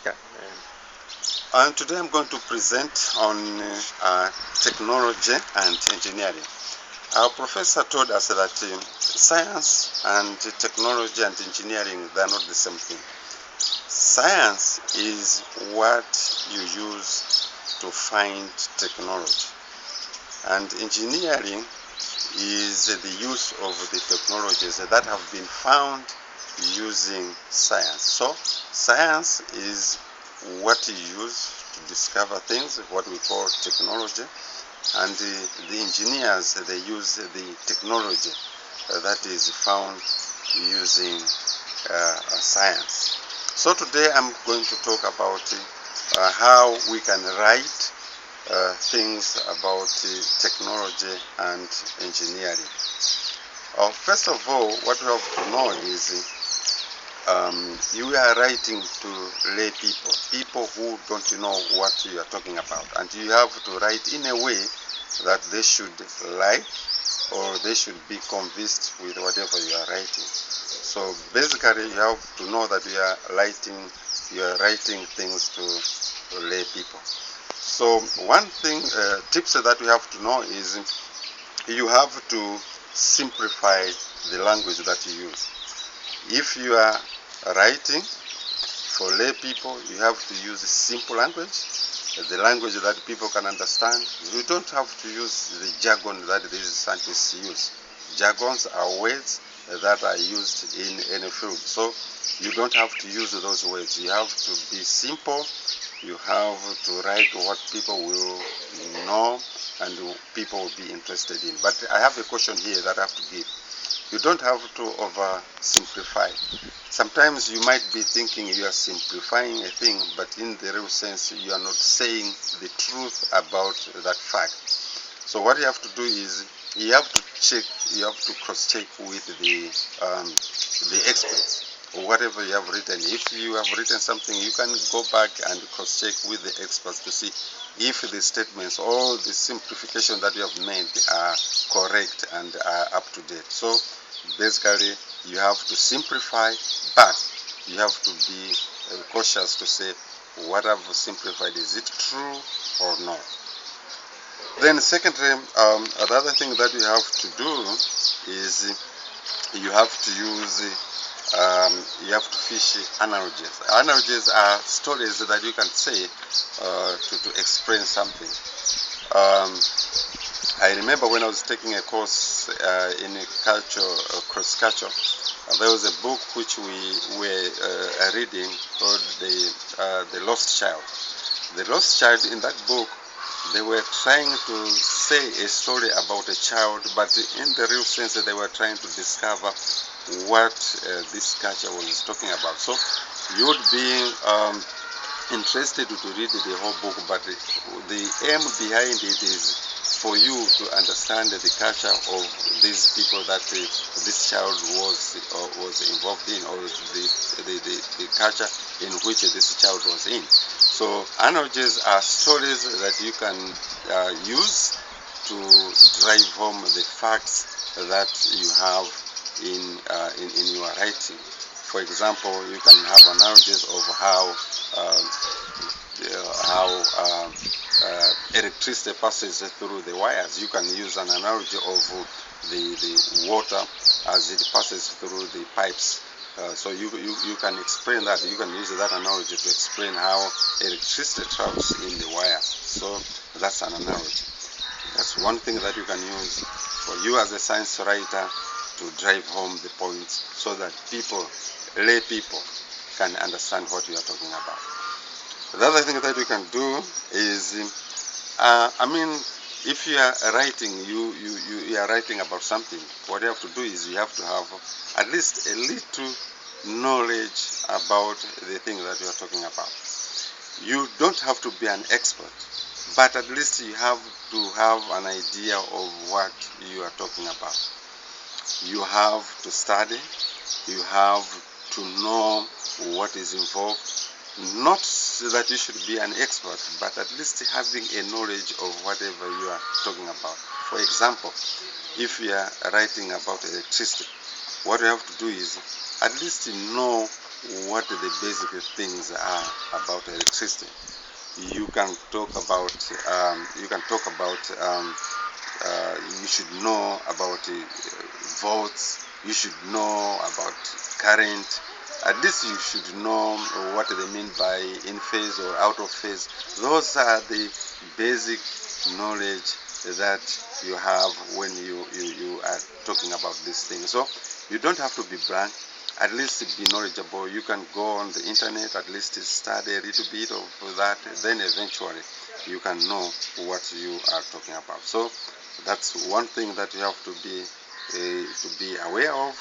Yeah. And today I'm going to present on technology and engineering. Our professor told us that science and technology and engineering, they are not the same thing. Science is what you use to find technology, and engineering is the use of the technologies that have been found using science. So science is what you use to discover things, what we call technology, and the engineers, they use the technology that is found using science. So today I'm going to talk about how we can write things about technology and engineering. First of all, what we have to know is you are writing to lay people, people who don't know what you are talking about, and you have to write in a way that they should like or they should be convinced with whatever you are writing. So basically, you have to know that you are writing things to lay people. So one thing, tips that you have to know is you have to simplify the language that you use. If you are writing for lay people, you have to use simple language, the language that people can understand. You don't have to use the jargon that these scientists use. Jargons are words that are used in any field. So you don't have to use those words. You have to be simple. You have to write what people will know and people will be interested in. But I have a caution here that I have to give. You don't have to oversimplify. Sometimes you might be thinking you are simplifying a thing, but in the real sense you are not saying the truth about that fact. So what you have to do is you have to check, you have to cross-check with the experts or whatever you have written. If you have written something, you can go back and cross-check with the experts to see if the statements or the simplification that you have made are correct and are up to date. So basically, you have to simplify, but you have to be cautious to say what I've simplified, is it true or not? Then secondly, the other thing that you have to do is you have to use, you have to fish analogies. Analogies are stories that you can say to explain something. Um, I remember when I was taking a course in culture, cross culture, there was a book which we were reading called the Lost Child. The Lost Child, in that book, they were trying to say a story about a child, but in the real sense they were trying to discover what this culture was talking about. So you would be interested to read the whole book, but the aim behind it is for you to understand the culture of these people that this child was involved in, or the culture in which this child was in. So analogies are stories that you can use to drive home the facts that you have in your writing. For example, you can have analogies of how electricity passes through the wires. You can use an analogy of the water as it passes through the pipes. So you can explain that. You can use that analogy to explain how electricity travels in the wires. So that's an analogy. That's one thing that you can use for you as a science writer to drive home the points so that people, lay people, can understand what you are talking about. The other thing that you can do is, if you are writing, you are writing about something, what you have to do is you have to have at least a little knowledge about the thing that you are talking about. You don't have to be an expert, but at least you have to have an idea of what you are talking about. You have to study, you have to know what is involved. Not that you should be an expert, but at least having a knowledge of whatever you are talking about. For example, if you are writing about electricity, what you have to do is at least know what the basic things are about electricity. You can talk about you should know about volts. You should know about current. At least you should know what they mean by in phase or out of phase. Those are the basic knowledge that you have when you are talking about these things. So you don't have to be blank. At least be knowledgeable. You can go on the internet, at least study a little bit of that, then eventually you can know what you are talking about. So that's one thing that you have to be aware of.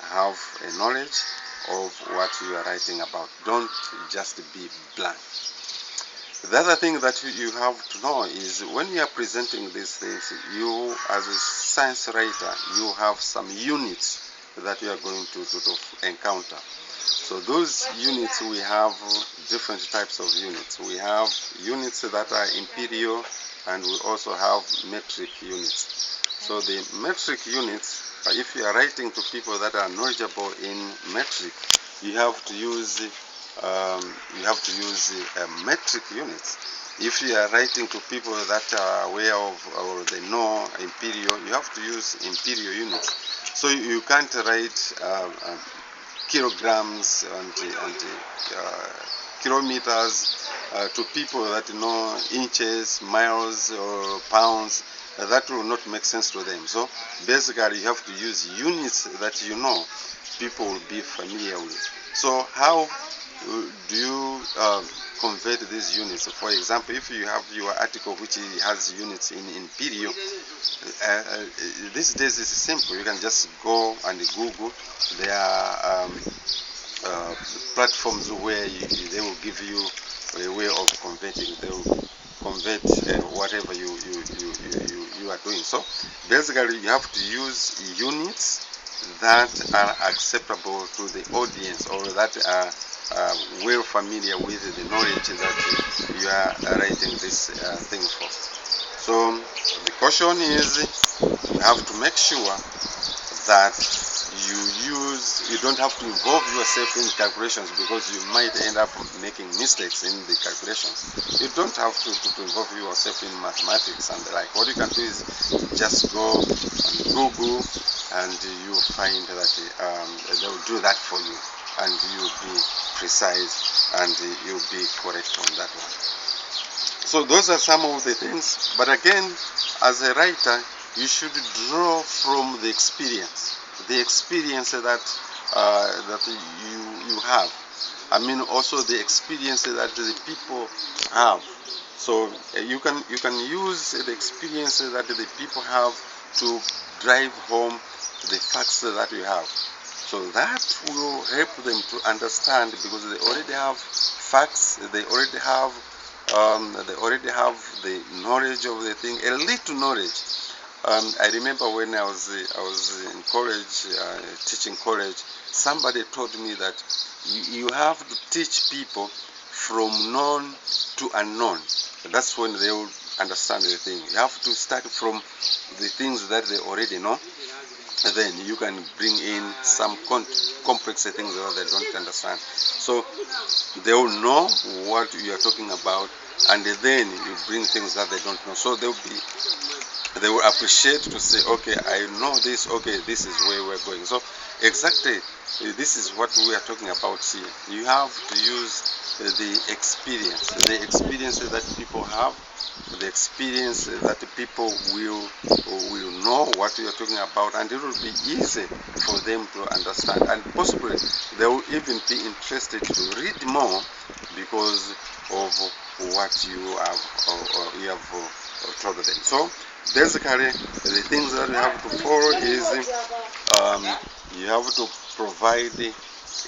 Have a knowledge of what you are writing about. Don't just be blank. The other thing that you have to know is when you are presenting these things, you as a science writer, you have some units that you are going to encounter. So those units, we have different types of units. We have units that are imperial, and we also have metric units. So the metric units, if you are writing to people that are knowledgeable in metric, you have to use metric units. If you are writing to people that are aware of or they know imperial, you have to use imperial units. So you can't write kilograms and kilometers to people that know inches, miles, or pounds. That will not make sense to them. So basically you have to use units that you know people will be familiar with. So how do you convert these units? For example, if you have your article which has units in imperial, these days it's simple. You can just go and Google. There are platforms where they will give you a way of converting. They will convert whatever you are doing. So basically you have to use units that are acceptable to the audience, or that are well familiar with the knowledge that you are writing this thing for. So the caution is you have to make sure that you don't have to involve yourself in calculations, because you might end up making mistakes in the calculations. You don't have to involve yourself in mathematics and the like. What you can do is just go on Google and you find that they will do that for you, and you'll be precise and you'll be correct on that one. So those are some of the things, but again, as a writer, you should draw from the experience that you have. I mean, also the experience that the people have. So you can use the experience that the people have to drive home the facts that you have. So that will help them to understand, because they already have facts. They already have the knowledge of the thing, a little knowledge. I remember when I was in college, teaching college, somebody told me that you have to teach people from known to unknown. That's when they will understand the thing. You have to start from the things that they already know, and then you can bring in some complex things that they don't understand. So they will know what you are talking about, and then you bring things that they don't know. So they will appreciate to say, okay, I know this, okay, this is where we're going. So exactly, this is what we are talking about here. You have to use the experience that people have, the experience that the people will know what you are talking about, and it will be easy for them to understand, and possibly they will even be interested to read more because of what you have told them. So basically, the things that you have to follow is you have to provide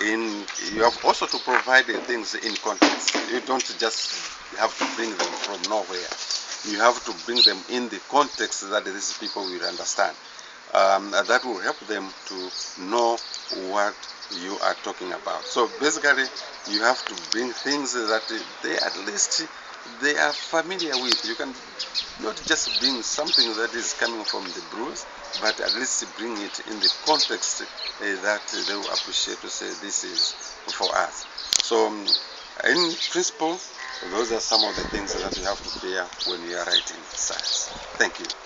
you have also to provide the things in context. You don't just have to bring them from nowhere. You have to bring them in the context that these people will understand. That will help them to know what you are talking about. So basically, you have to bring things that they at least they are familiar with. You can not just bring something that is coming from the brewers, but at least bring it in the context that they will appreciate, to say this is for us. So in principle, those are some of the things that you have to bear when you are writing science. Thank you.